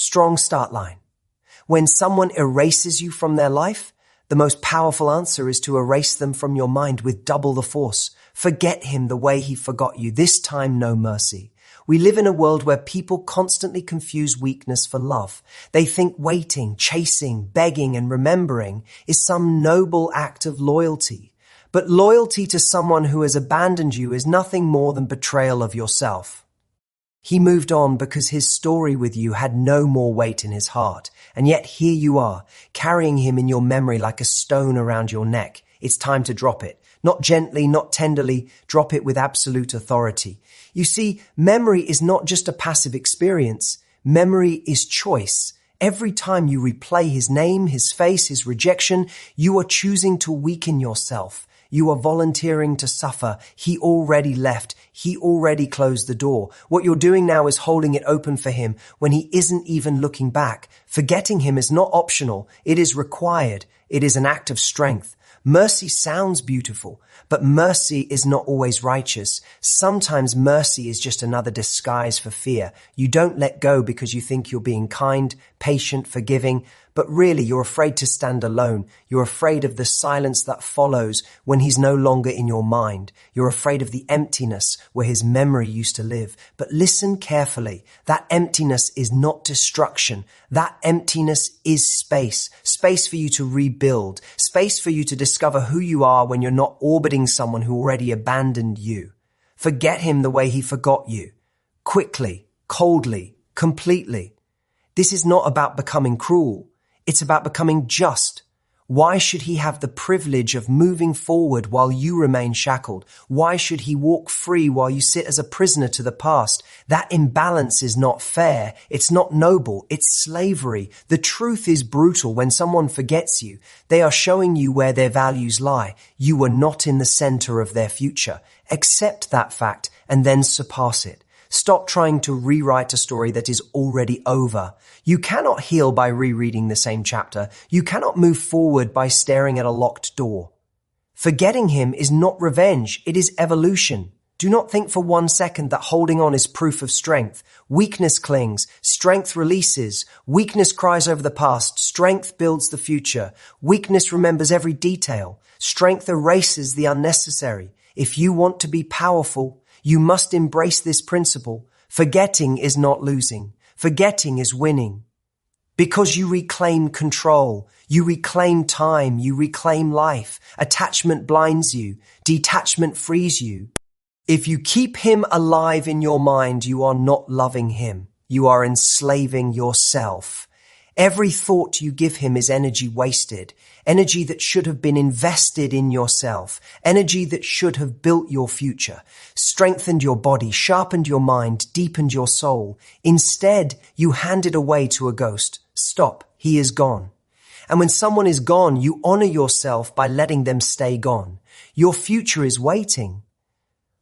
Strong start line. When someone erases you from their life, the most powerful answer is to erase them from your mind with double the force. Forget him the way he forgot you. This time, no mercy. We live in a world where people constantly confuse weakness for love. They think waiting, chasing, begging, and remembering is some noble act of loyalty. But loyalty to someone who has abandoned you is nothing more than betrayal of yourself. He moved on because his story with you had no more weight in his heart. And yet here you are, carrying him in your memory like a stone around your neck. It's time to drop it. Not gently, not tenderly, drop it with absolute authority. You see, memory is not just a passive experience. Memory is choice. Every time you replay his name, his face, his rejection, you are choosing to weaken yourself. You are volunteering to suffer. He already left. He already closed the door. What you're doing now is holding it open for him when he isn't even looking back. Forgetting him is not optional. It is required. It is an act of strength. Mercy sounds beautiful, but mercy is not always righteous. Sometimes mercy is just another disguise for fear. You don't let go because you think you're being kind, patient, forgiving, but really you're afraid to stand alone. You're afraid of the silence that follows when he's no longer in your mind. You're afraid of the emptiness where his memory used to live. But listen carefully. That emptiness is not destruction. That emptiness is space. Space for you to rebuild. Space for you to discover who you are when you're not orbiting someone who already abandoned you. Forget him the way he forgot you. Quickly, coldly, completely. This is not about becoming cruel. It's about becoming just. Why should he have the privilege of moving forward while you remain shackled? Why should he walk free while you sit as a prisoner to the past? That imbalance is not fair. It's not noble. It's slavery. The truth is brutal. When someone forgets you, they are showing you where their values lie. You were not in the center of their future. Accept that fact and then surpass it. Stop trying to rewrite a story that is already over. You cannot heal by rereading the same chapter. You cannot move forward by staring at a locked door. Forgetting him is not revenge. It is evolution. Do not think for 1 second that holding on is proof of strength. Weakness clings. Strength releases. Weakness cries over the past. Strength builds the future. Weakness remembers every detail. Strength erases the unnecessary. If you want to be powerful, you must embrace this principle. Forgetting is not losing. Forgetting is winning. Because you reclaim control, you reclaim time, you reclaim life. Attachment blinds you. Detachment frees you. If you keep him alive in your mind, you are not loving him. You are enslaving yourself. Every thought you give him is energy wasted, energy that should have been invested in yourself, energy that should have built your future, strengthened your body, sharpened your mind, deepened your soul. Instead, you hand it away to a ghost. Stop. He is gone. And when someone is gone, you honor yourself by letting them stay gone. Your future is waiting,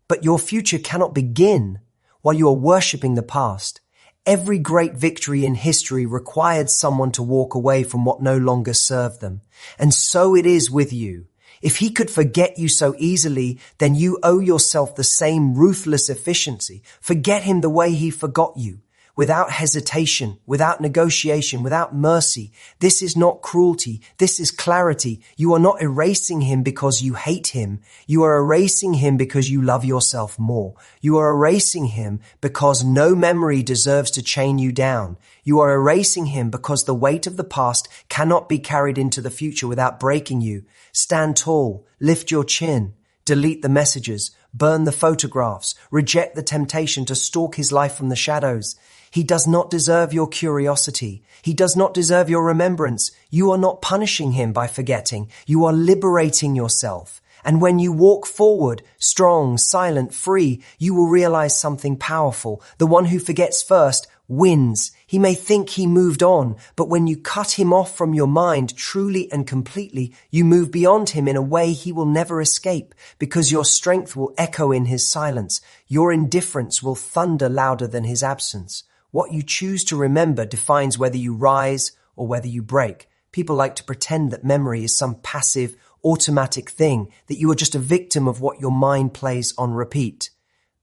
but your future cannot begin while you are worshipping the past. Every great victory in history required someone to walk away from what no longer served them. And so it is with you. If he could forget you so easily, then you owe yourself the same ruthless efficiency. Forget him the way he forgot you. Without hesitation, without negotiation, without mercy. This is not cruelty. This is clarity. You are not erasing him because you hate him. You are erasing him because you love yourself more. You are erasing him because no memory deserves to chain you down. You are erasing him because the weight of the past cannot be carried into the future without breaking you. Stand tall. Lift your chin. Delete the messages. Burn the photographs. Reject the temptation to stalk his life from the shadows. He does not deserve your curiosity. He does not deserve your remembrance. You are not punishing him by forgetting. You are liberating yourself. And when you walk forward, strong, silent, free, you will realize something powerful. The one who forgets first wins. He may think he moved on, but when you cut him off from your mind truly and completely, you move beyond him in a way he will never escape, because your strength will echo in his silence. Your indifference will thunder louder than his absence. What you choose to remember defines whether you rise or whether you break. People like to pretend that memory is some passive, automatic thing, that you are just a victim of what your mind plays on repeat.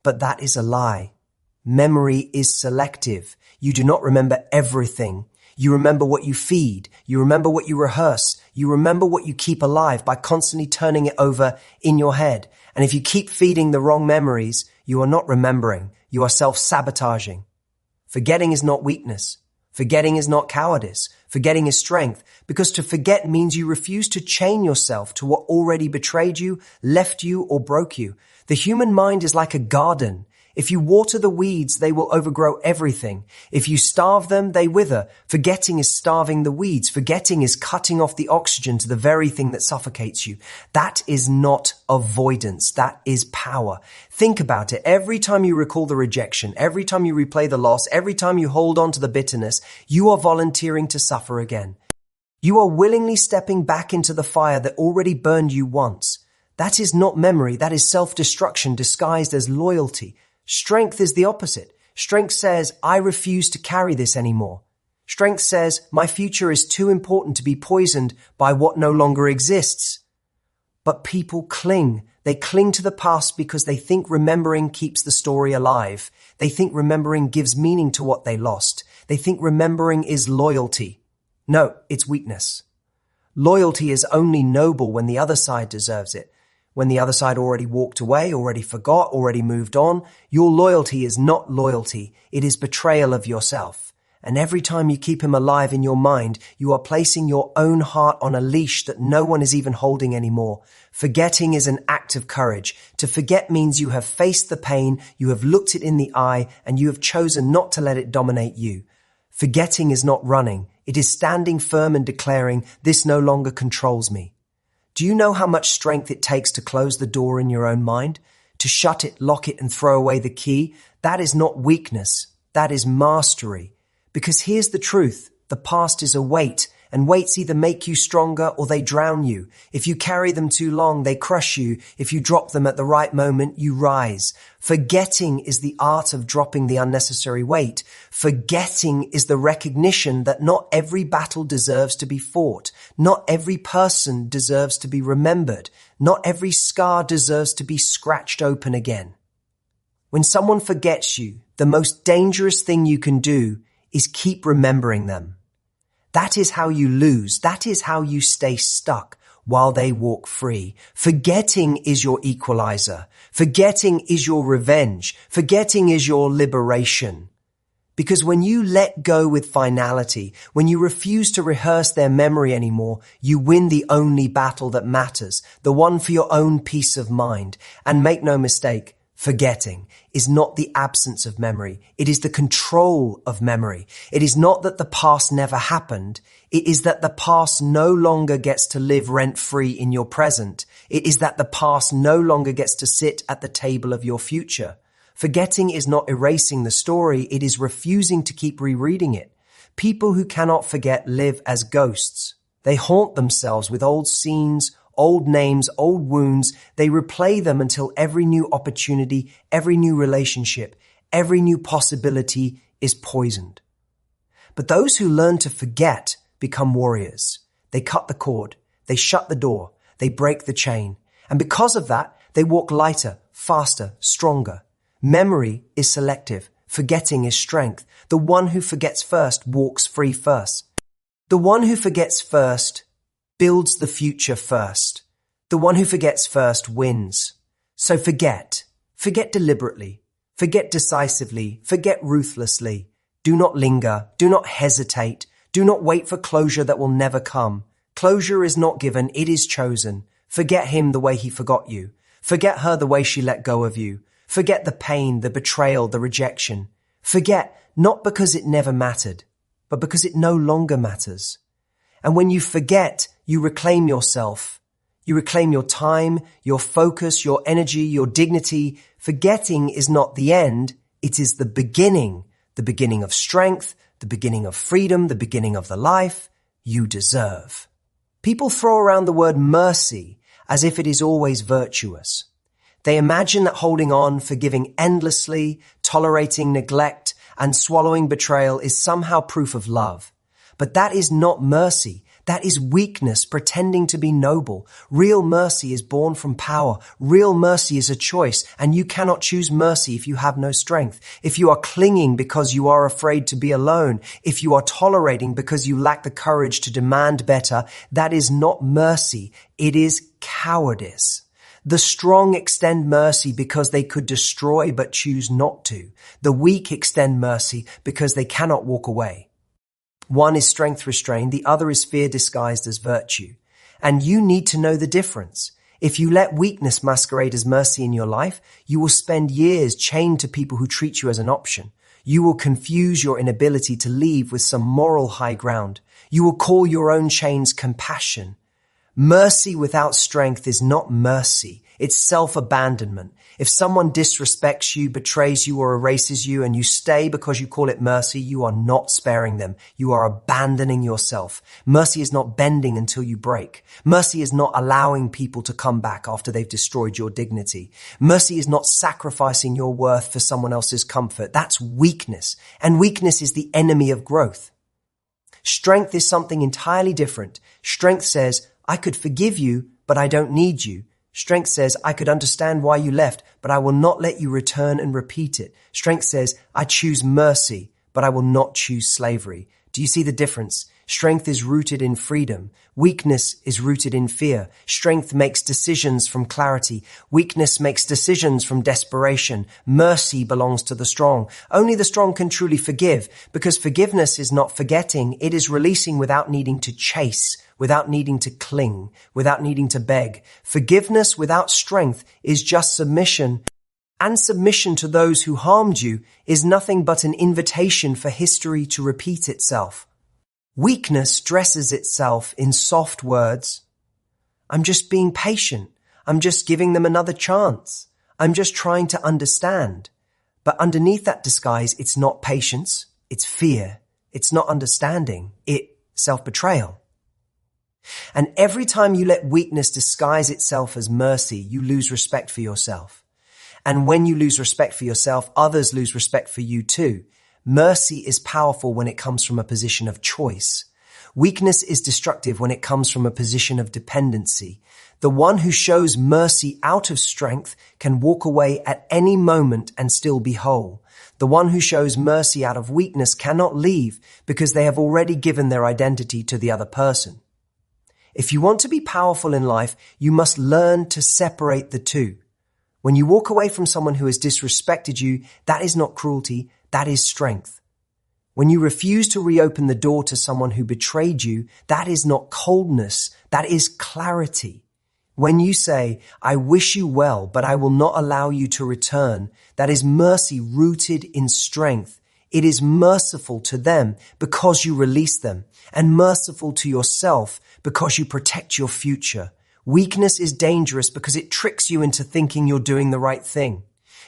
But that is a lie. Memory is selective. You do not remember everything. You remember what you feed. You remember what you rehearse. You remember what you keep alive by constantly turning it over in your head. And if you keep feeding the wrong memories, you are not remembering. You are self-sabotaging. Forgetting is not weakness. Forgetting is not cowardice. Forgetting is strength, because to forget means you refuse to chain yourself to what already betrayed you, left you, or broke you. The human mind is like a garden. If you water the weeds, they will overgrow everything. If you starve them, they wither. Forgetting is starving the weeds. Forgetting is cutting off the oxygen to the very thing that suffocates you. That is not avoidance. That is power. Think about it. Every time you recall the rejection, every time you replay the loss, every time you hold on to the bitterness, you are volunteering to suffer again. You are willingly stepping back into the fire that already burned you once. That is not memory. That is self-destruction disguised as loyalty. Strength is the opposite. Strength says, I refuse to carry this anymore. Strength says, my future is too important to be poisoned by what no longer exists. But people cling. They cling to the past because they think remembering keeps the story alive. They think remembering gives meaning to what they lost. They think remembering is loyalty. No, it's weakness. Loyalty is only noble when the other side deserves it. When the other side already walked away, already forgot, already moved on, your loyalty is not loyalty. It is betrayal of yourself. And every time you keep him alive in your mind, you are placing your own heart on a leash that no one is even holding anymore. Forgetting is an act of courage. To forget means you have faced the pain, you have looked it in the eye, and you have chosen not to let it dominate you. Forgetting is not running. It is standing firm and declaring, this no longer controls me. Do you know how much strength it takes to close the door in your own mind? To shut it, lock it, and throw away the key? That is not weakness. That is mastery. Because here's the truth. The past is a weight, and weights either make you stronger or they drown you. If you carry them too long, they crush you. If you drop them at the right moment, you rise. Forgetting is the art of dropping the unnecessary weight. Forgetting is the recognition that not every battle deserves to be fought. Not every person deserves to be remembered. Not every scar deserves to be scratched open again. When someone forgets you, the most dangerous thing you can do is keep remembering them. That is how you lose. That is how you stay stuck while they walk free. Forgetting is your equalizer. Forgetting is your revenge. Forgetting is your liberation. Because when you let go with finality, when you refuse to rehearse their memory anymore, you win the only battle that matters, the one for your own peace of mind. And make no mistake, forgetting is not the absence of memory. It is the control of memory. It is not that the past never happened. It is that the past no longer gets to live rent-free in your present. It is that the past no longer gets to sit at the table of your future. Forgetting is not erasing the story. It is refusing to keep rereading it. People who cannot forget live as ghosts. They haunt themselves with old scenes, old names, old wounds. They replay them until every new opportunity, every new relationship, every new possibility is poisoned. But those who learn to forget become warriors. They cut the cord. They shut the door. They break the chain. And because of that, they walk lighter, faster, stronger. Memory is selective. Forgetting is strength. The one who forgets first walks free first. The one who forgets first builds the future first. The one who forgets first wins. So forget. Forget deliberately. Forget decisively. Forget ruthlessly. Do not linger. Do not hesitate. Do not wait for closure that will never come. Closure is not given. It is chosen. Forget him the way he forgot you. Forget her the way she let go of you. Forget the pain, the betrayal, the rejection. Forget not because it never mattered, but because it no longer matters. And when you forget, you reclaim yourself. You reclaim your time, your focus, your energy, your dignity. Forgetting is not the end. It is the beginning of strength, the beginning of freedom, the beginning of the life you deserve. People throw around the word mercy as if it is always virtuous. They imagine that holding on, forgiving endlessly, tolerating neglect, and swallowing betrayal is somehow proof of love. But that is not mercy. That is weakness pretending to be noble. Real mercy is born from power. Real mercy is a choice, and you cannot choose mercy if you have no strength. If you are clinging because you are afraid to be alone, if you are tolerating because you lack the courage to demand better, that is not mercy. It is cowardice. The strong extend mercy because they could destroy but choose not to. The weak extend mercy because they cannot walk away. One is strength restrained, the other is fear disguised as virtue. And you need to know the difference. If you let weakness masquerade as mercy in your life, you will spend years chained to people who treat you as an option. You will confuse your inability to leave with some moral high ground. You will call your own chains compassion. Mercy without strength is not mercy. It's self-abandonment. If someone disrespects you, betrays you, or erases you, and you stay because you call it mercy, you are not sparing them. You are abandoning yourself. Mercy is not bending until you break. Mercy is not allowing people to come back after they've destroyed your dignity. Mercy is not sacrificing your worth for someone else's comfort. That's weakness. And weakness is the enemy of growth. Strength is something entirely different. Strength says, I could forgive you, but I don't need you. Strength says, I could understand why you left, but I will not let you return and repeat it. Strength says, I choose mercy, but I will not choose slavery. Do you see the difference? Strength is rooted in freedom. Weakness is rooted in fear. Strength makes decisions from clarity. Weakness makes decisions from desperation. Mercy belongs to the strong. Only the strong can truly forgive, because forgiveness is not forgetting. It is releasing without needing to chase, without needing to cling, without needing to beg. Forgiveness without strength is just submission. And submission to those who harmed you is nothing but an invitation for history to repeat itself. Weakness dresses itself in soft words. I'm just being patient. I'm just giving them another chance. I'm just trying to understand. But underneath that disguise, it's not patience. It's fear. It's not understanding. It's self-betrayal. And every time you let weakness disguise itself as mercy, you lose respect for yourself. And when you lose respect for yourself, others lose respect for you too. Mercy is powerful when it comes from a position of choice. Weakness is destructive when it comes from a position of dependency. The one who shows mercy out of strength can walk away at any moment and still be whole. The one who shows mercy out of weakness cannot leave because they have already given their identity to the other person. If you want to be powerful in life, you must learn to separate the two. When you walk away from someone who has disrespected you, that is not cruelty, that is strength. When you refuse to reopen the door to someone who betrayed you, that is not coldness, that is clarity. When you say, I wish you well, but I will not allow you to return, that is mercy rooted in strength. It is merciful to them because you release them, and merciful to yourself because you protect your future. Weakness is dangerous because it tricks you into thinking you're doing the right thing.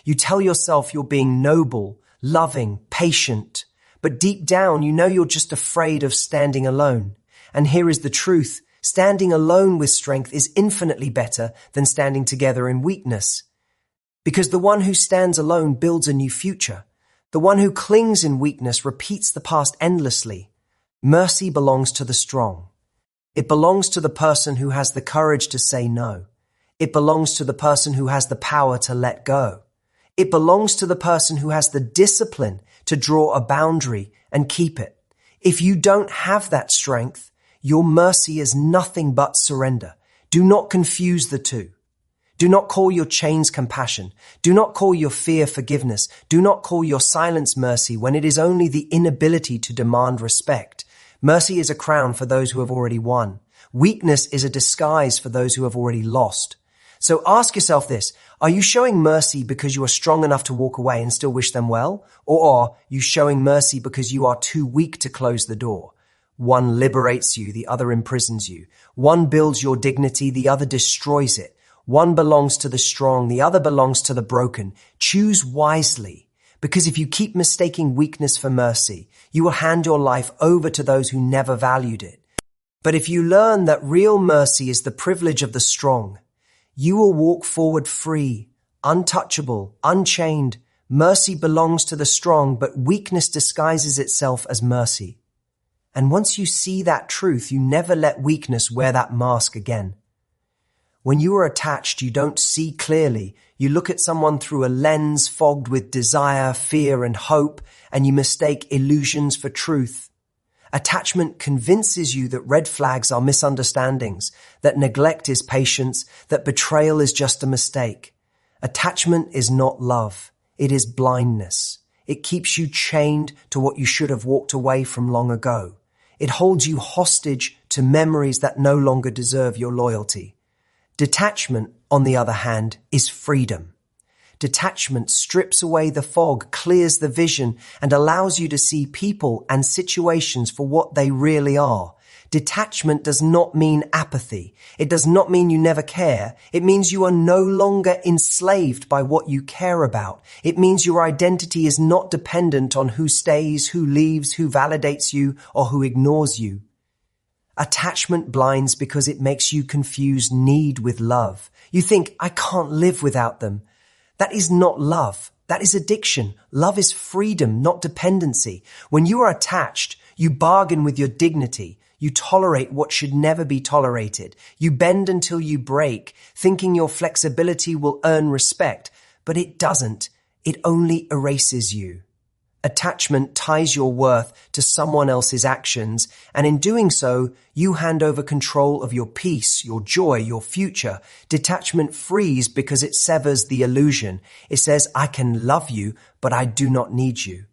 You tell yourself you're being noble, loving, patient, but deep down you know you're just afraid of standing alone. And here is the truth. Standing alone with strength is infinitely better than standing together in weakness. Because the one who stands alone builds a new future. The one who clings in weakness repeats the past endlessly. Mercy belongs to the strong. It belongs to the person who has the courage to say no. It belongs to the person who has the power to let go. It belongs to the person who has the discipline to draw a boundary and keep it. If you don't have that strength, your mercy is nothing but surrender. Do not confuse the two. Do not call your chains compassion. Do not call your fear forgiveness. Do not call your silence mercy when it is only the inability to demand respect. Mercy is a crown for those who have already won. Weakness is a disguise for those who have already lost. So ask yourself this, are you showing mercy because you are strong enough to walk away and still wish them well? Or are you showing mercy because you are too weak to close the door? One liberates you, the other imprisons you. One builds your dignity, the other destroys it. One belongs to the strong, the other belongs to the broken. Choose wisely, because if you keep mistaking weakness for mercy, you will hand your life over to those who never valued it. But if you learn that real mercy is the privilege of the strong, you will walk forward free, untouchable, unchained. Mercy belongs to the strong, but weakness disguises itself as mercy. And once you see that truth, you never let weakness wear that mask again. When you are attached, you don't see clearly. You look at someone through a lens fogged with desire, fear, and hope, and you mistake illusions for truth. Attachment convinces you that red flags are misunderstandings, that neglect is patience, that betrayal is just a mistake. Attachment is not love. It is blindness. It keeps you chained to what you should have walked away from long ago. It holds you hostage to memories that no longer deserve your loyalty. Detachment, on the other hand, is freedom. Detachment strips away the fog, clears the vision, and allows you to see people and situations for what they really are. Detachment does not mean apathy. It does not mean you never care. It means you are no longer enslaved by what you care about. It means your identity is not dependent on who stays, who leaves, who validates you, or who ignores you. Attachment blinds because it makes you confuse need with love. You think, I can't live without them. That is not love. That is addiction. Love is freedom, not dependency. When you are attached, you bargain with your dignity. You tolerate what should never be tolerated. You bend until you break, thinking your flexibility will earn respect, but it doesn't. It only erases you. Attachment ties your worth to someone else's actions, and in doing so, you hand over control of your peace, your joy, your future. Detachment frees because it severs the illusion. It says, I can love you, but I do not need you.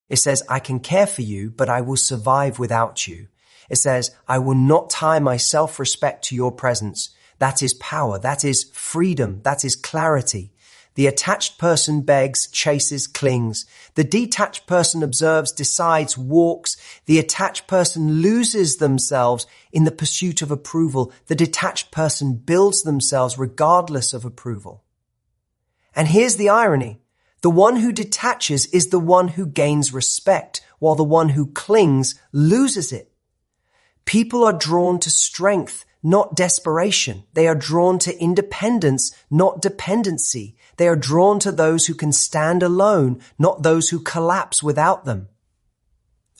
It says, I can care for you, but I will survive without you. It says, I will not tie my self-respect to your presence. That is power. That is freedom. That is clarity. The attached person begs, chases, clings. The detached person observes, decides, walks. The attached person loses themselves in the pursuit of approval. The detached person builds themselves regardless of approval. And here's the irony. The one who detaches is the one who gains respect, while the one who clings loses it. People are drawn to strength, not desperation. They are drawn to independence, not dependency. They are drawn to those who can stand alone, not those who collapse without them.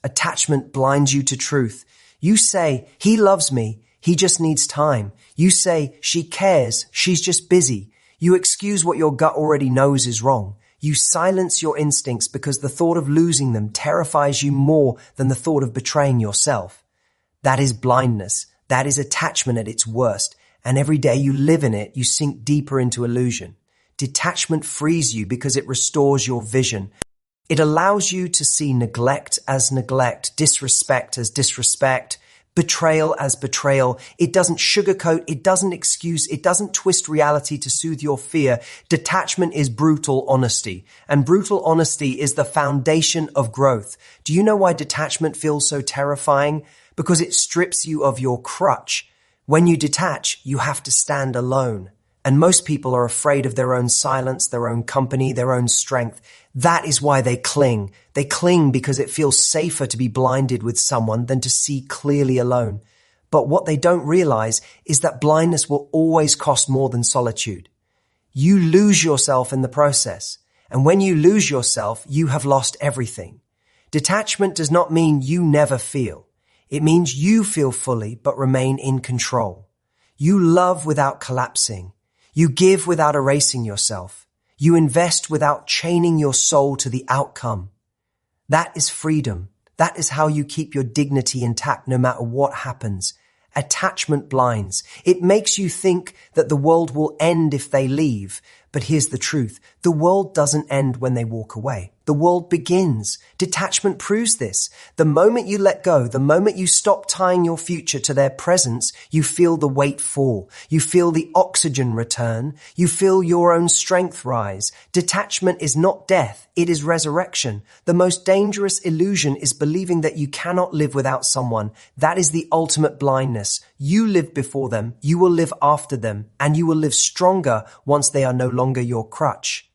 Attachment blinds you to truth. You say, he loves me, he just needs time. You say, she cares, she's just busy. You excuse what your gut already knows is wrong. You silence your instincts because the thought of losing them terrifies you more than the thought of betraying yourself. That is blindness. That is attachment at its worst. And every day you live in it, you sink deeper into illusion. Detachment frees you because it restores your vision. It allows you to see neglect as neglect, disrespect as disrespect, betrayal as betrayal. It doesn't sugarcoat, it doesn't excuse, it doesn't twist reality to soothe your fear. Detachment is brutal honesty, and brutal honesty is the foundation of growth. Do you know why detachment feels so terrifying? Because it strips you of your crutch. When you detach, you have to stand alone. And most people are afraid of their own silence, their own company, their own strength. That is why they cling. They cling because it feels safer to be blinded with someone than to see clearly alone. But what they don't realize is that blindness will always cost more than solitude. You lose yourself in the process. And when you lose yourself, you have lost everything. Detachment does not mean you never feel. It means you feel fully but remain in control. You love without collapsing. You give without erasing yourself. You invest without chaining your soul to the outcome. That is freedom. That is how you keep your dignity intact no matter what happens. Attachment blinds. It makes you think that the world will end if they leave. But here's the truth. The world doesn't end when they walk away. The world begins. Detachment proves this. The moment you let go, the moment you stop tying your future to their presence, you feel the weight fall. You feel the oxygen return. You feel your own strength rise. Detachment is not death. It is resurrection. The most dangerous illusion is believing that you cannot live without someone. That is the ultimate blindness. You lived before them. You will live after them. And you will live stronger once they are no longer your crutch.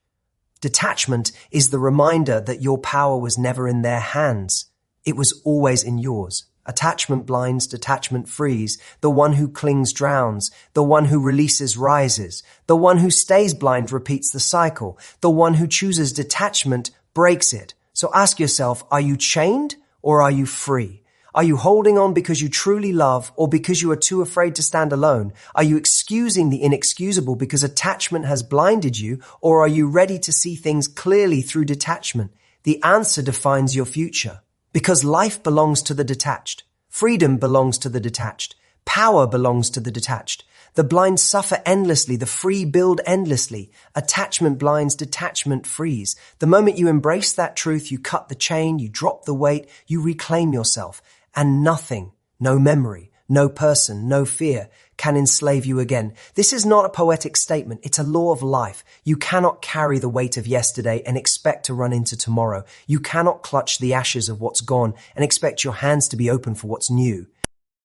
Detachment is the reminder that your power was never in their hands. It was always in yours. Attachment blinds, detachment frees. The one who clings drowns. The one who releases rises. The one who stays blind repeats the cycle. The one who chooses detachment breaks it. So ask yourself, are you chained or are you free? Are you holding on because you truly love or because you are too afraid to stand alone? Are you excusing the inexcusable because attachment has blinded you, or are you ready to see things clearly through detachment? The answer defines your future. Because life belongs to the detached. Freedom belongs to the detached. Power belongs to the detached. The blind suffer endlessly. The free build endlessly. Attachment blinds, detachment frees. The moment you embrace that truth, you cut the chain, you drop the weight, you reclaim yourself. And nothing, no memory, no person, no fear can enslave you again. This is not a poetic statement. It's a law of life. You cannot carry the weight of yesterday and expect to run into tomorrow. You cannot clutch the ashes of what's gone and expect your hands to be open for what's new.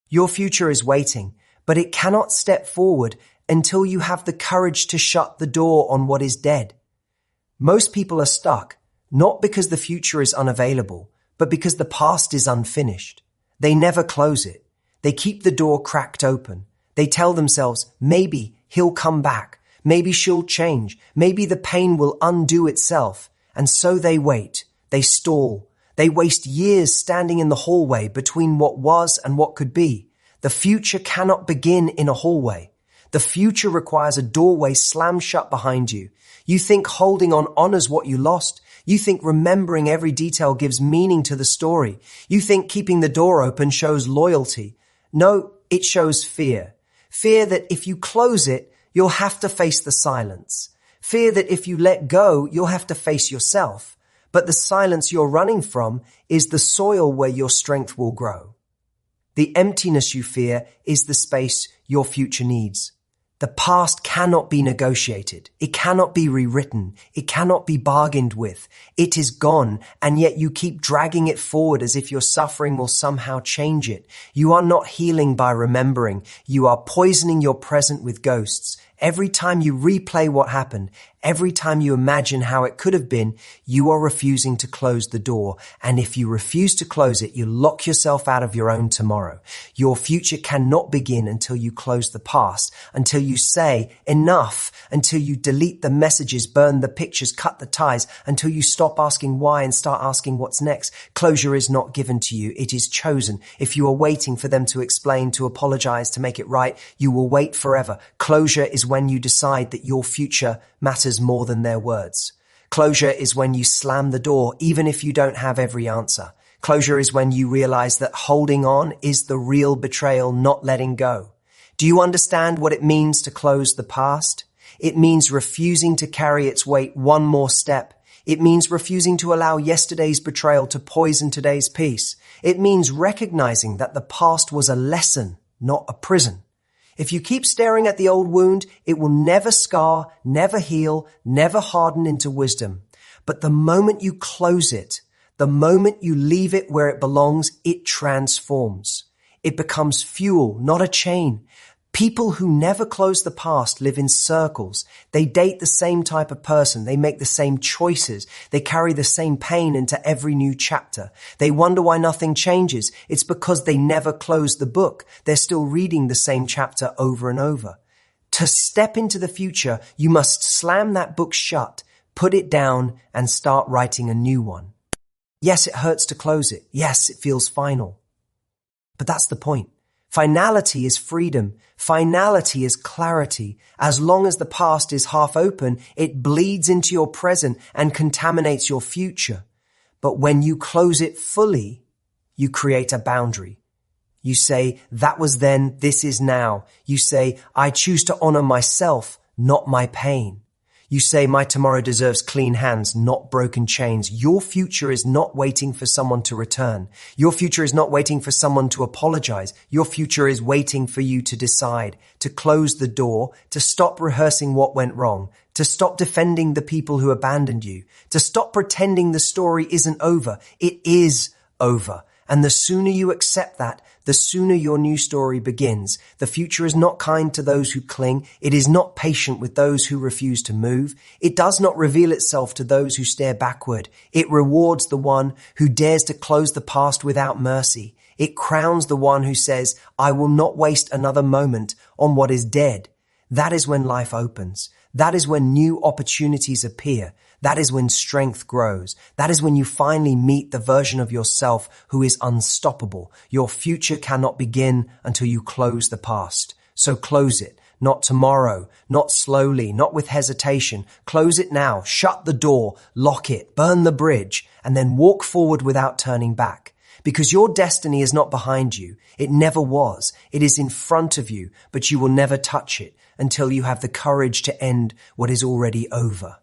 Your future is waiting, but it cannot step forward until you have the courage to shut the door on what is dead. Most people are stuck, not because the future is unavailable, but because the past is unfinished. They never close it. They keep the door cracked open. They tell themselves, maybe he'll come back. Maybe she'll change. Maybe the pain will undo itself. And so they wait. They stall. They waste years standing in the hallway between what was and what could be. The future cannot begin in a hallway. The future requires a doorway slammed shut behind you. You think holding on honors what you lost. You think remembering every detail gives meaning to the story. You think keeping the door open shows loyalty. No, it shows fear. Fear that if you close it, you'll have to face the silence. Fear that if you let go, you'll have to face yourself. But the silence you're running from is the soil where your strength will grow. The emptiness you fear is the space your future needs. The past cannot be negotiated. It cannot be rewritten. It cannot be bargained with. It is gone, and yet you keep dragging it forward as if your suffering will somehow change it. You are not healing by remembering. You are poisoning your present with ghosts. Every time you replay what happened, every time you imagine how it could have been, you are refusing to close the door. And if you refuse to close it, you lock yourself out of your own tomorrow. Your future cannot begin until you close the past, until you say enough, until you delete the messages, burn the pictures, cut the ties, until you stop asking why and start asking what's next. Closure is not given to you. It is chosen. If you are waiting for them to explain, to apologize, to make it right, you will wait forever. Closure is when you decide that your future matters more than their words. Closure is when you slam the door, even if you don't have every answer. Closure is when you realize that holding on is the real betrayal, not letting go. Do you understand what it means to close the past? It means refusing to carry its weight one more step. It means refusing to allow yesterday's betrayal to poison today's peace. It means recognizing that the past was a lesson, not a prison. If you keep staring at the old wound, it will never scar, never heal, never harden into wisdom. But the moment you close it, the moment you leave it where it belongs, it transforms. It becomes fuel, not a chain. People who never close the past live in circles. They date the same type of person. They make the same choices. They carry the same pain into every new chapter. They wonder why nothing changes. It's because they never close the book. They're still reading the same chapter over and over. To step into the future, you must slam that book shut, put it down, and start writing a new one. Yes, it hurts to close it. Yes, it feels final. But that's the point. Finality is freedom. Finality is clarity. As long as the past is half open, it bleeds into your present and contaminates your future. But when you close it fully, you create a boundary. You say, that was then, this is now. You say, I choose to honor myself, not my pain. You say, my tomorrow deserves clean hands, not broken chains. Your future is not waiting for someone to return. Your future is not waiting for someone to apologize. Your future is waiting for you to decide, to close the door, to stop rehearsing what went wrong, to stop defending the people who abandoned you, to stop pretending the story isn't over. It is over. And the sooner you accept that, the sooner your new story begins. The future is not kind to those who cling. It is not patient with those who refuse to move. It does not reveal itself to those who stare backward. It rewards the one who dares to close the past without mercy. It crowns the one who says, I will not waste another moment on what is dead. That is when life opens. That is when new opportunities appear. That is when strength grows. That is when you finally meet the version of yourself who is unstoppable. Your future cannot begin until you close the past. So close it. Not tomorrow, not slowly, not with hesitation. Close it now. Shut the door, lock it, burn the bridge, and then walk forward without turning back. Because your destiny is not behind you. It never was. It is in front of you, but you will never touch it until you have the courage to end what is already over.